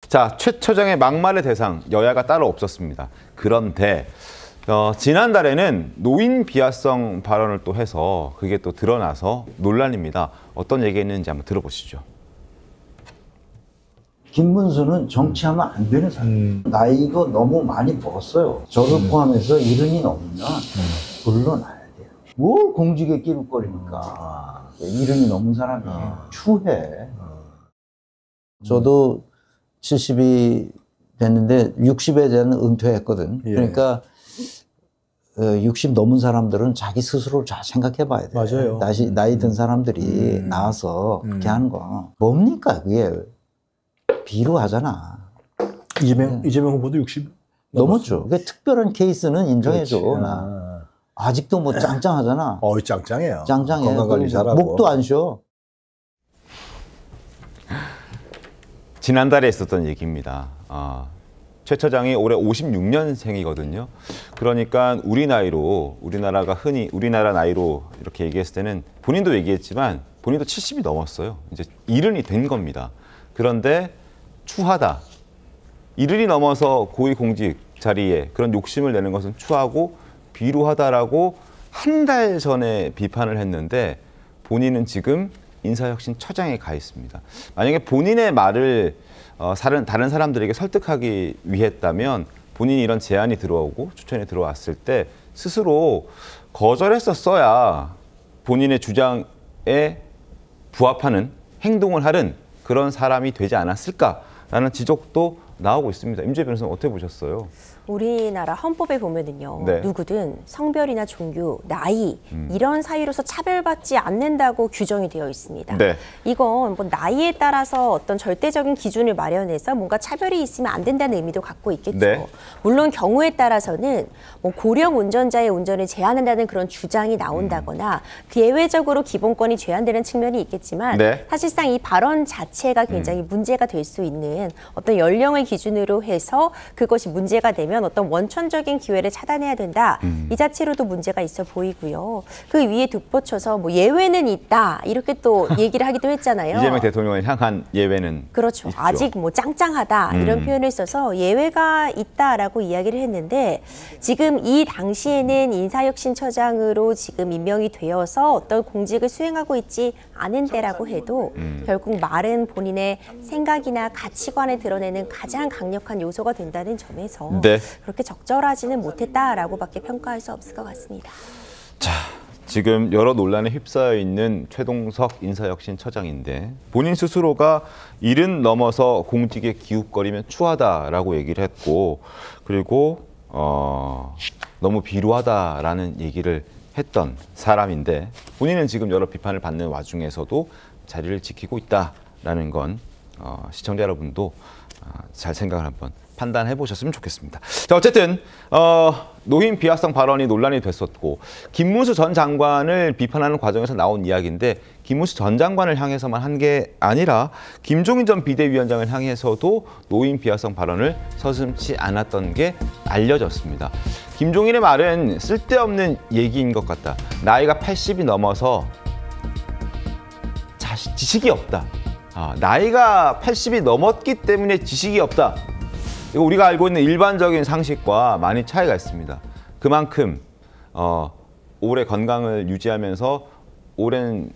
자, 최 처장의 막말의 대상, 여야가 따로 없었습니다. 그런데 지난달에는 노인 비하성 발언을 또 해서 그게 또 드러나서 논란입니다. 어떤 얘기했는지 한번 들어보시죠. 김문수는 정치하면 안 되는 사람. 나이가 너무 많이 먹었어요. 저를 포함해서 70이 넘으면 물러나야 돼요. 뭘 공직에 끼룩거리니까. 70이 넘은 사람이 추해. 저도 70이 됐는데 60에 대한 은퇴했거든. 예. 그러니까 60 넘은 사람들은 자기 스스로를 잘 생각해 봐야 돼. 맞아요. 나이 든 사람들이 나와서 그렇게 하는 거. 뭡니까 그게. 비루하잖아. 이재명 후보도 60 넘었죠. 그게 특별한 케이스는 인정해줘. 그렇지. 나. 아직도 뭐 짱짱하잖아. 짱짱해요. 짱짱해. 건강관리 잘하고. 목도 안 쉬어. 지난달에 있었던 얘기입니다. 최 처장이 올해 56년생이거든요. 그러니까 우리나라가 흔히 우리나라 나이로 이렇게 얘기했을 때는 본인도 얘기했지만 본인도 70이 넘었어요. 이제 70이 된 겁니다. 그런데 추하다. 70이 넘어서 고위공직 자리에 그런 욕심을 내는 것은 추하고 비루하다라고 한 달 전에 비판을 했는데 본인은 지금 인사혁신처장에 가 있습니다. 만약에 본인의 말을 다른 사람들에게 설득하기 위했다면 본인이 이런 제안이 들어오고 추천이 들어왔을 때 스스로 거절했었어야 본인의 주장에 부합하는 행동을 하는 그런 사람이 되지 않았을까라는 지적도 나오고 있습니다. 임재 변호사는 어떻게 보셨어요? 우리나라 헌법에 보면은요, 네. 누구든 성별이나 종교, 나이 이런 사유로서 차별받지 않는다고 규정이 되어 있습니다. 네. 이건 뭐 나이에 따라서 어떤 절대적인 기준을 마련해서 뭔가 차별이 있으면 안 된다는 의미도 갖고 있겠죠. 네. 물론 경우에 따라서는 뭐 고령 운전자의 운전을 제한한다는 그런 주장이 나온다거나 예외적으로 기본권이 제한되는 측면이 있겠지만 네. 사실상 이 발언 자체가 굉장히 문제가 될 수 있는 어떤 연령을 기준으로 해서 그것이 문제가 되면 어떤 원천적인 기회를 차단해야 된다. 이 자체로도 문제가 있어 보이고요. 그 위에 덧붙여서 뭐 예외는 있다. 이렇게 또 얘기를 하기도 했잖아요. 이재명 대통령을 향한 예외는 그렇죠. 있죠. 아직 뭐 짱짱하다 이런 표현을 써서 예외가 있다라고 이야기를 했는데 지금 이 당시에는 인사혁신처장으로 지금 임명이 되어서 어떤 공직을 수행하고 있지 않은 때라고 해도 결국 말은 본인의 생각이나 가치관을 드러내는 가장 강력한 요소가 된다는 점에서 네. 그렇게 적절하지는 못했다라고밖에 평가할 수 없을 것 같습니다. 자, 지금 여러 논란에 휩싸여 있는 최동석 인사혁신처장인데 본인 스스로가 70 넘어서 공직에 기웃거리면 추하다라고 얘기를 했고 그리고 너무 비루하다라는 얘기를 했던 사람인데 본인은 지금 여러 비판을 받는 와중에서도 자리를 지키고 있다라는 건 시청자 여러분도 잘 생각을 한번 판단해 보셨으면 좋겠습니다. 자, 어쨌든 노인 비하성 발언이 논란이 됐었고 김문수 전 장관을 비판하는 과정에서 나온 이야기인데 김문수 전 장관을 향해서만 한 게 아니라 김종인 전 비대위원장을 향해서도 노인 비하성 발언을 서슴지 않았던 게 알려졌습니다. 김종인의 말은 쓸데없는 얘기인 것 같다. 나이가 80이 넘어서 지식이 없다. 나이가 80이 넘었기 때문에 지식이 없다. 이거 우리가 알고 있는 일반적인 상식과 많이 차이가 있습니다. 그만큼 오래 건강을 유지하면서 오랜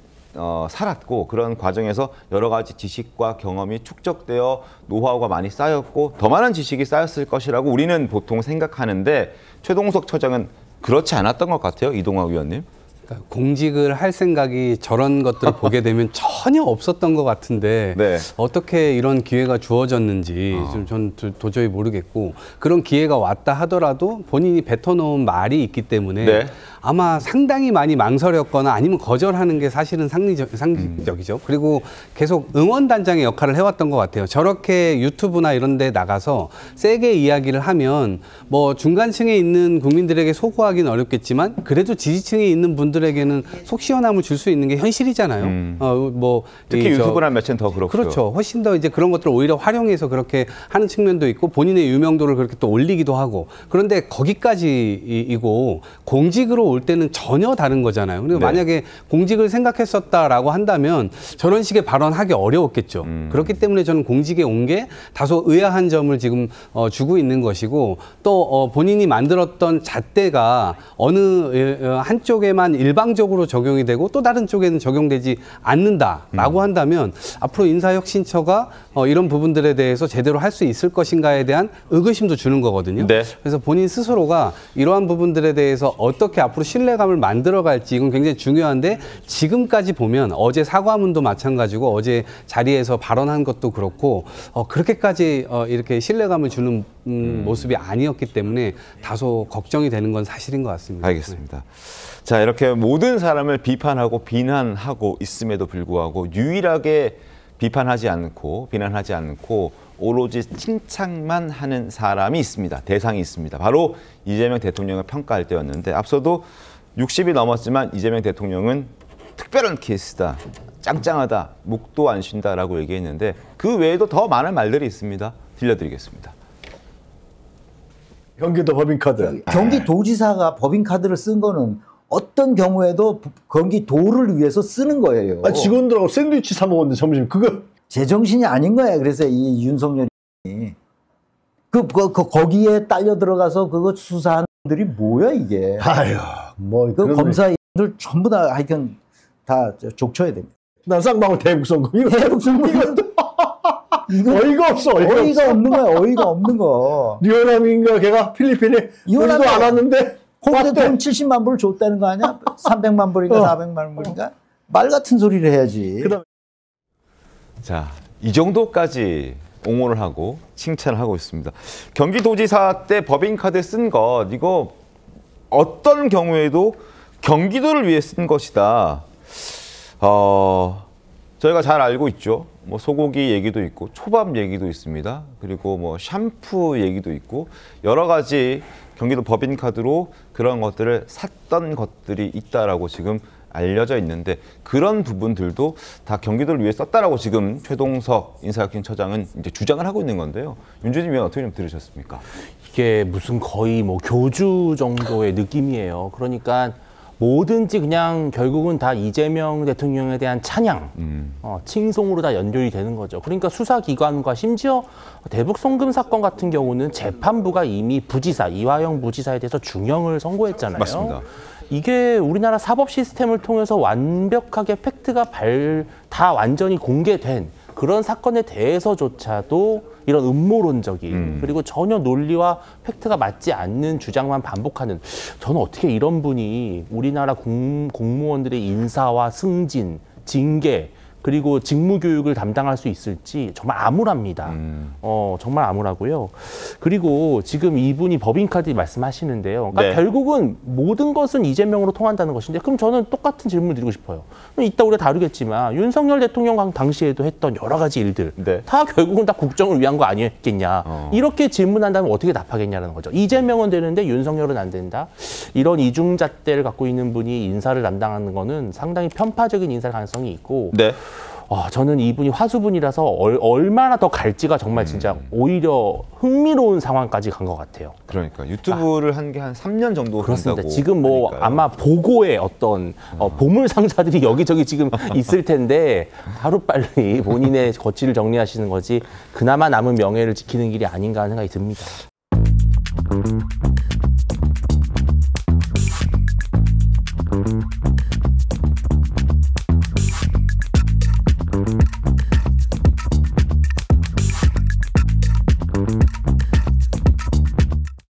살았고 그런 과정에서 여러 가지 지식과 경험이 축적되어 노하우가 많이 쌓였고 더 많은 지식이 쌓였을 것이라고 우리는 보통 생각하는데 최동석 처장은 그렇지 않았던 것 같아요. 이동학 위원님. 그러니까 공직을 할 생각이 저런 것들을 보게 되면 전혀 없었던 것 같은데 네. 어떻게 이런 기회가 주어졌는지 전 도저히 모르겠고 그런 기회가 왔다 하더라도 본인이 뱉어놓은 말이 있기 때문에 네. 아마 상당히 많이 망설였거나 아니면 거절하는 게 사실은 상징적이죠. 그리고 계속 응원단장의 역할을 해왔던 것 같아요. 저렇게 유튜브나 이런 데 나가서 세게 이야기를 하면 뭐 중간층에 있는 국민들에게 소구하기는 어렵겠지만 그래도 지지층에 있는 분들은 분들에게는 속 시원함을 줄 수 있는 게 현실이잖아요. 뭐 특히 유튜브란 매체는 더 그렇죠. 그렇죠. 훨씬 더 이제 그런 것들을 오히려 활용해서 그렇게 하는 측면도 있고 본인의 유명도를 그렇게 또 올리기도 하고 그런데 거기까지이고 공직으로 올 때는 전혀 다른 거잖아요. 그리고 네. 만약에 공직을 생각했었다라고 한다면 저런 식의 발언하기 어려웠겠죠. 그렇기 때문에 저는 공직에 온 게 다소 의아한 점을 지금 주고 있는 것이고 또 본인이 만들었던 잣대가 어느 한쪽에만 일방적으로 적용이 되고 또 다른 쪽에는 적용되지 않는다라고 한다면 앞으로 인사혁신처가 이런 부분들에 대해서 제대로 할 수 있을 것인가에 대한 의구심도 주는 거거든요. 네. 그래서 본인 스스로가 이러한 부분들에 대해서 어떻게 앞으로 신뢰감을 만들어갈지 이건 굉장히 중요한데 지금까지 보면 어제 사과문도 마찬가지고 어제 자리에서 발언한 것도 그렇고 그렇게까지 이렇게 신뢰감을 주는 모습이 아니었기 때문에 다소 걱정이 되는 건 사실인 것 같습니다. 알겠습니다. 자, 이렇게 모든 사람을 비판하고 비난하고 있음에도 불구하고 유일하게 비판하지 않고 비난하지 않고 오로지 칭찬만 하는 사람이 있습니다. 대상이 있습니다. 바로 이재명 대통령을 평가할 때였는데 앞서도 60이 넘었지만 이재명 대통령은 특별한 케이스다. 짱짱하다. 목도 안 쉰다라고 얘기했는데 그 외에도 더 많은 말들이 있습니다. 들려드리겠습니다. 경기도 법인카드. 경기도지사가 법인카드를 쓴 거는 어떤 경우에도 경기도를 위해서 쓰는 거예요. 아, 직원들하고 샌드위치 사 먹었는데 점심 그거 제정신이 아닌 거야. 그래서 이 윤석열이 거기에 딸려 들어가서 그거 수사하는 분들이 뭐야 이게? 아유 뭐 그 검사들 전부 다 하여튼 다 족쳐야 됩니다. 난 쌍방울 대북선거 이거 이거 어이가 없어 어이가 없는 거야. 어이가 없는 거. 유현남인가 걔가 필리핀에 우리도 안 왔는데 홍대 돈 70만 불을 줬다는 거 아니야? 300만 불인가 400만 불인가? 말 같은 소리를 해야지. 그다음 자, 이 정도까지 옹호를 하고 칭찬을 하고 있습니다. 경기도지사 때 법인카드 쓴 것 이거 어떤 경우에도 경기도를 위해 쓴 것이다. 저희가 잘 알고 있죠. 뭐 소고기 얘기도 있고 초밥 얘기도 있습니다. 그리고 뭐 샴푸 얘기도 있고 여러 가지 경기도 법인카드로 그런 것들을 샀던 것들이 있다라고 지금 알려져 있는데 그런 부분들도 다 경기도를 위해 썼다라고 지금 최동석 인사혁신처장은 이제 주장을 하고 있는 건데요. 윤준임 위원 어떻게 좀 들으셨습니까? 이게 무슨 거의 뭐 교주 정도의 느낌이에요. 그러니까 뭐든지 그냥 결국은 다 이재명 대통령에 대한 찬양, 칭송으로 다 연결이 되는 거죠. 그러니까 수사기관과 심지어 대북 송금 사건 같은 경우는 재판부가 이미 부지사, 이화영 부지사에 대해서 중형을 선고했잖아요. 맞습니다. 이게 우리나라 사법 시스템을 통해서 완벽하게 팩트가 다 완전히 공개된 그런 사건에 대해서조차도 이런 음모론적인 그리고 전혀 논리와 팩트가 맞지 않는 주장만 반복하는 저는 어떻게 이런 분이 우리나라 공무원들의 인사와 승진, 징계 그리고 직무교육을 담당할 수 있을지 정말 암울합니다. 정말 암울하고요. 그리고 지금 이분이 법인카드 말씀하시는데요. 그러니까 네. 결국은 모든 것은 이재명으로 통한다는 것인데 그럼 저는 똑같은 질문을 드리고 싶어요. 이따 우리가 다루겠지만 윤석열 대통령 당시에도 했던 여러 가지 일들 네. 다 결국은 다 국정을 위한 거 아니었겠냐. 이렇게 질문한다면 어떻게 답하겠냐는 거죠. 이재명은 되는데 윤석열은 안 된다. 이런 이중잣대를 갖고 있는 분이 인사를 담당하는 거는 상당히 편파적인 인사 가능성이 있고 네. 저는 이분이 화수분이라서 얼마나 더 갈지가 정말 진짜 오히려 흥미로운 상황까지 간 것 같아요. 그러니까 유튜브를 한 게 한 3년 정도 그렇습니다. 된다고 지금 뭐 하니까요. 아마 보고에 어떤 보물 상자들이 여기저기 지금 있을 텐데 하루빨리 본인의 거취를 정리하시는 거지 그나마 남은 명예를 지키는 길이 아닌가 하는 생각이 듭니다.